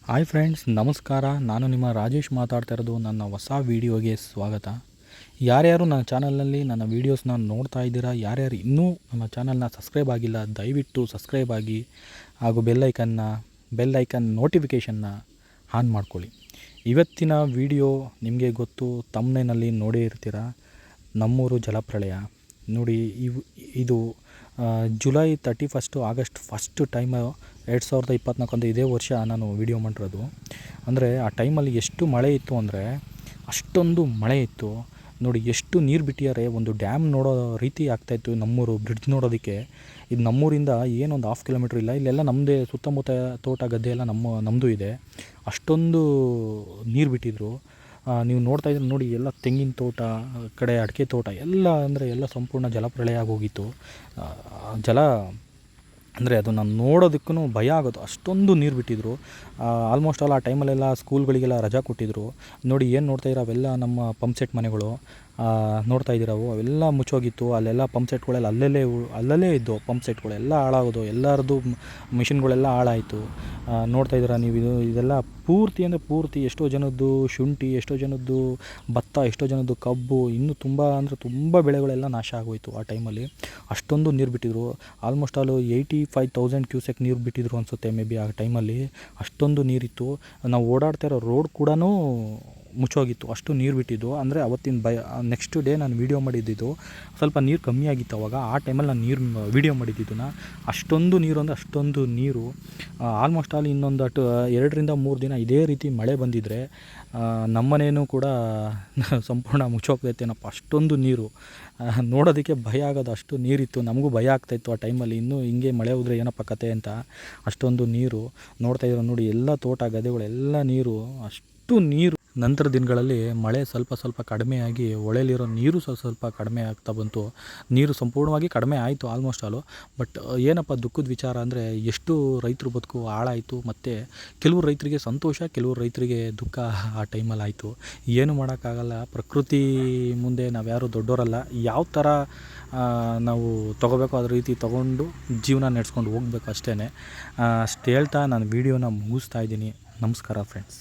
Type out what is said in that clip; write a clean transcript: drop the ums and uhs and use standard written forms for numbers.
Hi friends, ನಮಸ್ಕಾರ. ನಾನು ನಿಮ್ಮ ರಾಜೇಶ್ ಮಾತಾಡ್ತಾ ಇರೋದು. ನನ್ನ ಹೊಸ ವೀಡಿಯೋಗೆ ಸ್ವಾಗತ. ಯಾರ್ಯಾರು ನನ್ನ ಚಾನಲ್ನಲ್ಲಿ ನನ್ನ ವೀಡಿಯೋಸ್ನ ನೋಡ್ತಾ ಇದ್ದೀರಾ, ಯಾರ್ಯಾರು ಇನ್ನೂ ನಮ್ಮ ಚಾನಲ್ನ ಸಬ್ಸ್ಕ್ರೈಬ್ ಆಗಿಲ್ಲ, ದಯವಿಟ್ಟು ಸಬ್ಸ್ಕ್ರೈಬ್ ಆಗಿ ಹಾಗೂ ಬೆಲ್ ಐಕನ್ ನೋಟಿಫಿಕೇಷನ್ನ ಆನ್ ಮಾಡ್ಕೊಳ್ಳಿ. ಇವತ್ತಿನ ವೀಡಿಯೋ ನಿಮಗೆ ಗೊತ್ತು, ತಮ್ಮನೇನಲ್ಲಿ ನೋಡೇ ಇರ್ತೀರ. ನಮ್ಮೂರು ಜಲಪ್ರಳಯ ನೋಡಿ. ಇದು ಜುಲೈ 31 ಆಗಸ್ಟ್ ಫಸ್ಟ್ ಟೈಮು 2024 ಇದೇ ವರ್ಷ ನಾನು ವೀಡಿಯೋ ಮಾಡಿರೋದು. ಅಂದರೆ ಆ ಟೈಮಲ್ಲಿ ಎಷ್ಟು ಮಳೆ ಇತ್ತು ಅಂದರೆ ಅಷ್ಟೊಂದು ಮಳೆ ಇತ್ತು ನೋಡಿ. ಎಷ್ಟು ನೀರು ಬಿಟ್ಟಿದ್ದಾರೆ, ಒಂದು ಡ್ಯಾಮ್ ನೋಡೋ ರೀತಿ ಆಗ್ತಾಯಿತ್ತು. ನಮ್ಮೂರು ಬ್ರಿಡ್ಜ್ ನೋಡೋದಕ್ಕೆ. ಇದು ನಮ್ಮೂರಿಂದ ಏನೊಂದು 1/2 ಕಿಲೋಮೀಟ್ರ್ ಇಲ್ಲ, ಇಲ್ಲೆಲ್ಲ ನಮ್ಮದೇ ಸುತ್ತಮುತ್ತ ತೋಟ ಗದ್ದೆ ಎಲ್ಲ ನಮ್ಮದು ಇದೆ. ಅಷ್ಟೊಂದು ನೀರು ಬಿಟ್ಟಿದ್ರು. ನೀವು ನೋಡ್ತಾ ಇದ್ರೆ ನೋಡಿ, ಎಲ್ಲ ತೆಂಗಿನ ತೋಟ, ಕಡೆ ಅಡಿಕೆ ತೋಟ ಎಲ್ಲ ಅಂದರೆ ಎಲ್ಲ ಸಂಪೂರ್ಣ ಜಲಪ್ರಳಯ ಆಗೋಗಿತ್ತು. ಅಂದರೆ ಅದು ನಾನು ನೋಡೋದಕ್ಕೂ ಭಯ ಆಗೋದು, ಅಷ್ಟೊಂದು ನೀರು ಬಿಟ್ಟಿದ್ರು. ಆಲ್ಮೋಸ್ಟ್ ಆ ಟೈಮಲ್ಲೆಲ್ಲ ಸ್ಕೂಲ್ಗಳಿಗೆಲ್ಲ ರಜಾ ಕೊಟ್ಟಿದ್ದರು. ನೋಡಿ, ಏನು ನೋಡ್ತಾ ಇರೋ ಅವೆಲ್ಲ ನಮ್ಮ ಪಂಪ್ ಸೆಟ್ ಮನೆಗಳು ನೋಡ್ತಾ ಇದ್ದೀರವು, ಅವೆಲ್ಲ ಮುಚ್ಚೋಗಿತ್ತು. ಅಲ್ಲೆಲ್ಲ ಪಂಪ್ ಸೆಟ್ಗಳೆಲ್ಲ ಅಲ್ಲಲ್ಲೇ ಇದ್ದವು. ಪಂಪ್ ಸೆಟ್ಗಳೆಲ್ಲ ಹಾಳಾಗೋದು, ಎಲ್ಲರದ್ದು ಮಿಷಿನ್ಗಳೆಲ್ಲ ಹಾಳಾಯಿತು. ನೋಡ್ತಾ ಇದ್ದೀರಾ ನೀವು. ಇದೆಲ್ಲ ಪೂರ್ತಿ ಅಂದರೆ ಪೂರ್ತಿ ಎಷ್ಟೋ ಜನದ್ದು ಶುಂಠಿ, ಎಷ್ಟೋ ಜನದ್ದು ಭತ್ತ, ಎಷ್ಟೋ ಜನದ್ದು ಕಬ್ಬು, ಇನ್ನೂ ತುಂಬ ಅಂದರೆ ತುಂಬ ಬೆಳೆಗಳೆಲ್ಲ ನಾಶ ಆಗೋಯಿತು ಆ ಟೈಮಲ್ಲಿ. ಅಷ್ಟೊಂದು ನೀರು ಬಿಟ್ಟಿದ್ರು. ಆಲ್ಮೋಸ್ಟ್ 85,000 ಕ್ಯೂಸೆಕ್ ನೀರು ಬಿಟ್ಟಿದ್ರು ಅನಿಸುತ್ತೆ, ಮೇ ಬಿ ಆ ಟೈಮಲ್ಲಿ. ಅಷ್ಟೊಂದು ನೀರಿತ್ತು. ನಾವು ಓಡಾಡ್ತಾ ಇರೋ ರೋಡ್ ಕೂಡ ಮುಚ್ಚೋಗಿತ್ತು, ಅಷ್ಟು ನೀರು ಬಿಟ್ಟಿದ್ದು. ಅಂದರೆ ಅವತ್ತಿನ ನೆಕ್ಸ್ಟ್ ಡೇ ನಾನು ವೀಡಿಯೋ ಮಾಡಿದ್ದಿದ್ದು ಸ್ವಲ್ಪ ನೀರು ಕಮ್ಮಿ ಆಗಿತ್ತು ಅವಾಗ. ಆ ಟೈಮಲ್ಲಿ ನಾನು ವೀಡಿಯೋ ಮಾಡಿದ್ದಿದ್ದನ್ನು. ಅಷ್ಟೊಂದು ನೀರು ಅಂದರೆ ಅಷ್ಟೊಂದು ನೀರು. ಆಲ್ಮೋಸ್ಟ್ ಇನ್ನೊಂದು 2-3 ದಿನ ಇದೇ ರೀತಿ ಮಳೆ ಬಂದಿದ್ದರೆ ನಮ್ಮನೇನೂ ಕೂಡ ಸಂಪೂರ್ಣ ಮುಚ್ಚೋಗ್ತೈತೇನಪ್ಪ, ಅಷ್ಟೊಂದು ನೀರು. ನೋಡೋದಕ್ಕೆ ಭಯ ಆಗೋದು, ಅಷ್ಟು ನೀರಿತ್ತು. ನಮಗೂ ಭಯ ಆಗ್ತಾಯಿತ್ತು ಆ ಟೈಮಲ್ಲಿ. ಇನ್ನೂ ಹಿಂಗೆ ಮಳೆ ಹೋದರೆ ಏನಪ್ಪ ಕತೆ ಅಂತ. ಅಷ್ಟೊಂದು ನೀರು ನೋಡ್ತಾ ಇರೋ ನೋಡಿ. ಎಲ್ಲ ತೋಟ ಗದ್ದೆಗಳೆಲ್ಲ ನೀರು, ಅಷ್ಟು ನೀರು. ನಂತರ ದಿನಗಳಲ್ಲಿ ಮಳೆ ಸ್ವಲ್ಪ ಕಡಿಮೆಯಾಗಿ ಹೊಳೆಯಲ್ಲಿರೋ ನೀರು ಸ್ವಲ್ಪ ಕಡಿಮೆ ಆಗ್ತಾ ಬಂತು. ನೀರು ಸಂಪೂರ್ಣವಾಗಿ ಕಡಿಮೆ ಆಯಿತು ಆಲ್ಮೋಸ್ಟ್ ಆಲು. ಬಟ್ ಏನಪ್ಪ ದುಃಖದ ವಿಚಾರ ಅಂದರೆ, ಎಷ್ಟು ರೈತರು ಬದುಕು ಹಾಳಾಯಿತು. ಮತ್ತು ಕೆಲವು ರೈತರಿಗೆ ಸಂತೋಷ, ಕೆಲವು ರೈತರಿಗೆ ದುಃಖ ಆ ಟೈಮಲ್ಲಿ ಆಯಿತು. ಏನು ಮಾಡೋಕ್ಕಾಗಲ್ಲ. ಪ್ರಕೃತಿ ಮುಂದೆ ನಾವು ಯಾರೂ ದೊಡ್ಡವರಲ್ಲ. ಯಾವ ಥರ ನಾವು ತೊಗೋಬೇಕು ಅದೇ ರೀತಿ ತೊಗೊಂಡು ಜೀವನ ನಡೆಸ್ಕೊಂಡು ಹೋಗ್ಬೇಕು ಅಷ್ಟೇ. ಅಷ್ಟು ಹೇಳ್ತಾ ನಾನು ವೀಡಿಯೋನ ಮುಗಿಸ್ತಾ ಇದ್ದೀನಿ. ನಮಸ್ಕಾರ ಫ್ರೆಂಡ್ಸ್.